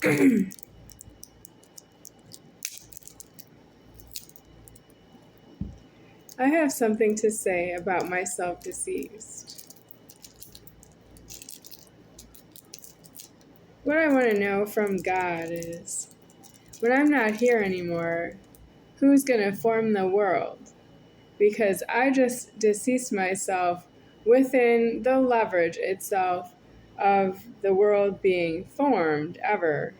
I have something to say about myself deceased. What I want to know from God is, when I'm not here anymore, who's going to form the world? Because I just deceased myself within the leverage itself of the world being formed ever.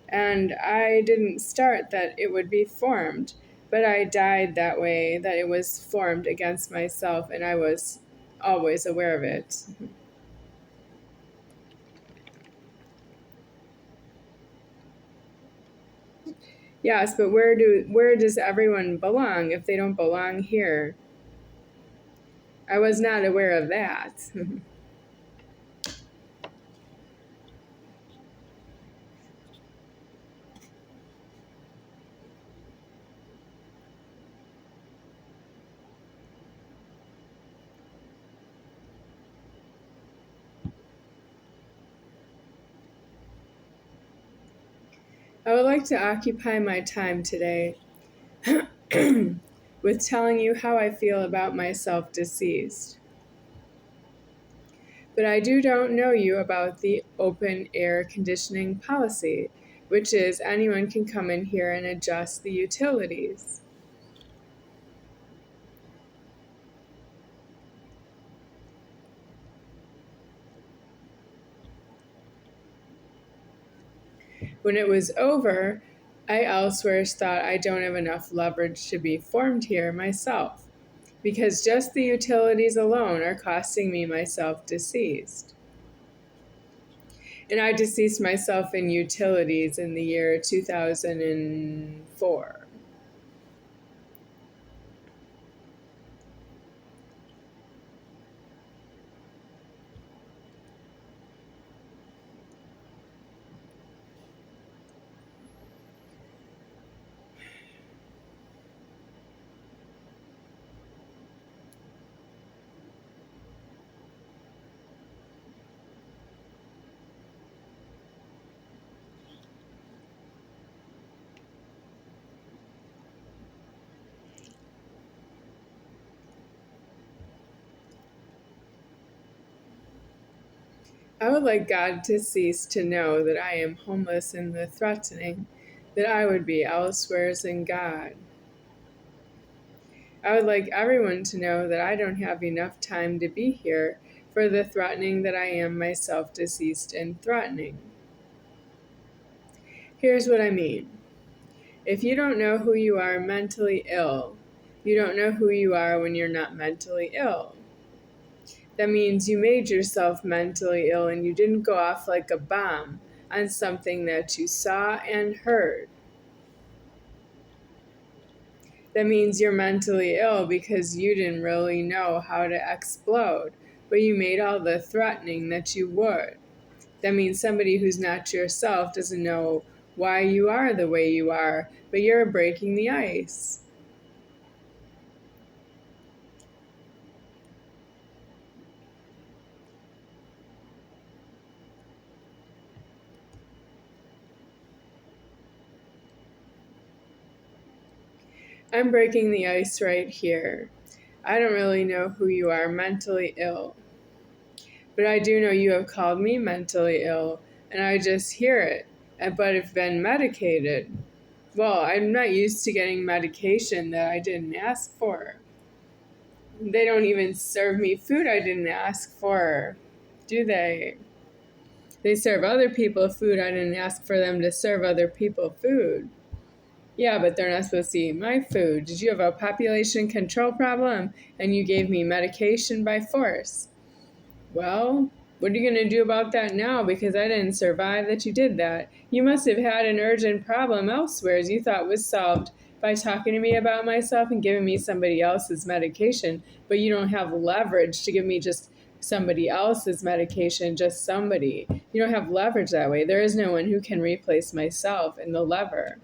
And I didn't start that it would be formed, but I died that way, that it was formed against myself, and I was always aware of it. Yes, but where does everyone belong if they don't belong here? I was not aware of that. I would like to occupy my time today with telling you how I feel about myself deceased. But I don't know you about the open air conditioning policy, which is anyone can come in here and adjust the utilities. When it was over, I elsewhere thought I don't have enough leverage to be formed here myself, because just the utilities alone are costing me myself deceased. And I deceased myself in utilities in the year 2004. I would like God to cease to know that I am homeless in the threatening that I would be elsewheres in God. I would like everyone to know that I don't have enough time to be here for the threatening that I am myself deceased in threatening. Here's what I mean. If you don't know who you are mentally ill, you don't know who you are when you're not mentally ill. That means you made yourself mentally ill and you didn't go off like a bomb on something that you saw and heard. That means you're mentally ill because you didn't really know how to explode, but you made all the threatening that you would. That means somebody who's not yourself doesn't know why you are the way you are, but you're breaking the ice. I'm breaking the ice right here. I don't really know who you are mentally ill, but I do know you have called me mentally ill, and I just hear it, but have been medicated. Well, I'm not used to getting medication that I didn't ask for. They don't even serve me food I didn't ask for, do they? They serve other people food I didn't ask for them to serve other people food. Yeah, but they're not supposed to eat my food. Did you have a population control problem and you gave me medication by force? Well, what are you going to do about that now? Because I didn't survive that you did that. You must have had an urgent problem elsewhere as you thought was solved by talking to me about myself and giving me somebody else's medication, but you don't have leverage to give me just somebody else's medication, just somebody. You don't have leverage that way. There is no one who can replace myself in the lever.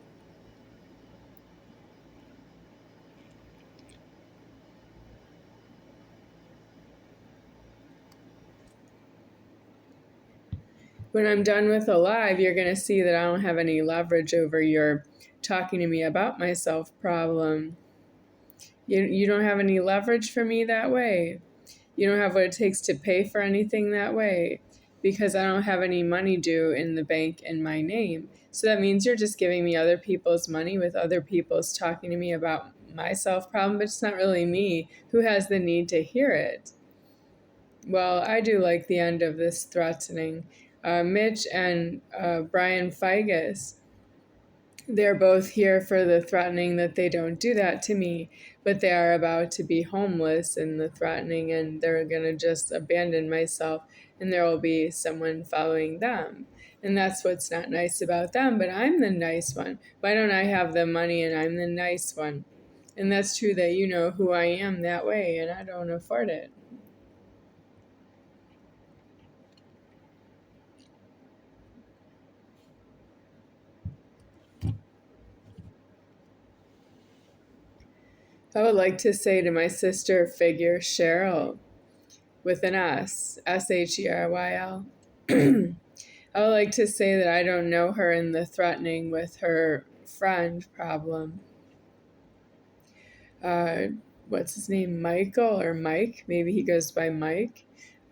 When I'm done with alive, you're going to see that I don't have any leverage over your talking to me about myself problem. You don't have any leverage for me that way. You don't have what it takes to pay for anything that way because I don't have any money due in the bank in my name. So that means you're just giving me other people's money with other people's talking to me about my self problem, but it's not really me who has the need to hear it. Well, I do like the end of this threatening. Mitch and Brian Figus, they're both here for the threatening that they don't do that to me, but they are about to be homeless in the threatening, and they're going to just abandon myself, and there will be someone following them. And that's what's not nice about them, but I'm the nice one. Why don't I have the money and I'm the nice one? And that's true that you know who I am that way, and I don't afford it. I would like to say to my sister figure, Cheryl, with an S, Sheryl. I would like to say that I don't know her in the threatening with her friend problem. What's his name? Michael or Mike? Maybe he goes by Mike.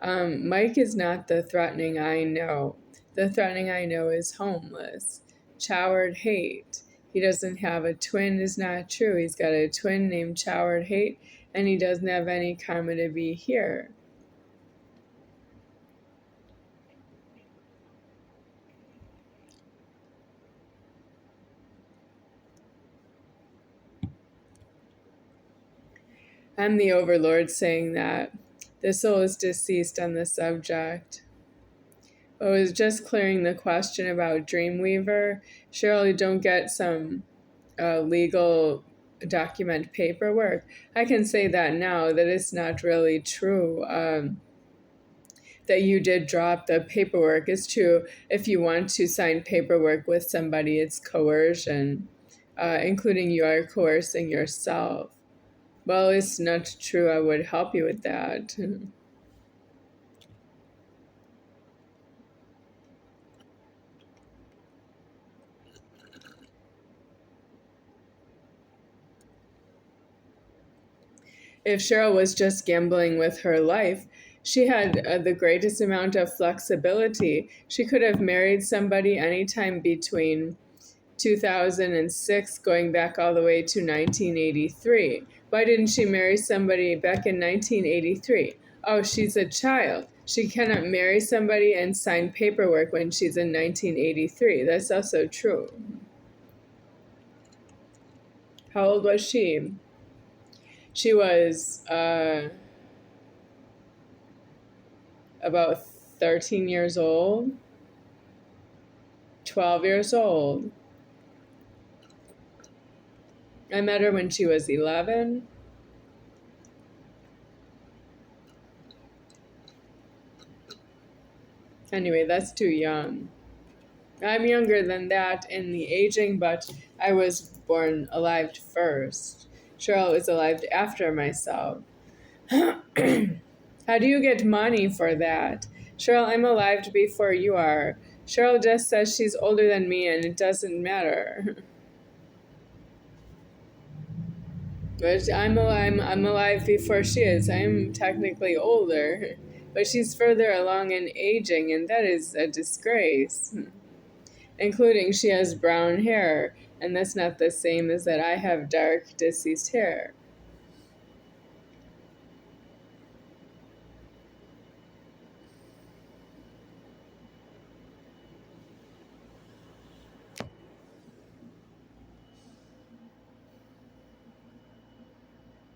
Mike is not the threatening I know. The threatening I know is homeless. Choward Hate. He doesn't have a twin is not true. He's got a twin named Choward Hate, and he doesn't have any karma to be here. I'm the overlord saying that. The soul is deceased on the subject. I was just clearing the question about Dreamweaver. Cheryl, you don't get some legal document paperwork. I can say that now, that it's not really true. That you did drop the paperwork is true. If you want to sign paperwork with somebody, it's coercion, including you are coercing yourself. Well, it's not true. I would help you with that. If Cheryl was just gambling with her life, she had the greatest amount of flexibility. She could have married somebody anytime between 2006 going back all the way to 1983. Why didn't she marry somebody back in 1983? Oh, she's a child. She cannot marry somebody and sign paperwork when she's in 1983. That's also true. How old was she? She was about 13 years old, 12 years old. I met her when she was 11. Anyway, that's too young. I'm younger than that in the aging, but I was born alive first. Cheryl is alive after myself. How do you get money for that? Cheryl, I'm alive before you are. Cheryl just says she's older than me and it doesn't matter. But I'm alive before she is. I'm technically older. But she's further along in aging, and that is a disgrace. Including she has brown hair, and that's not the same as that I have dark, deceased hair.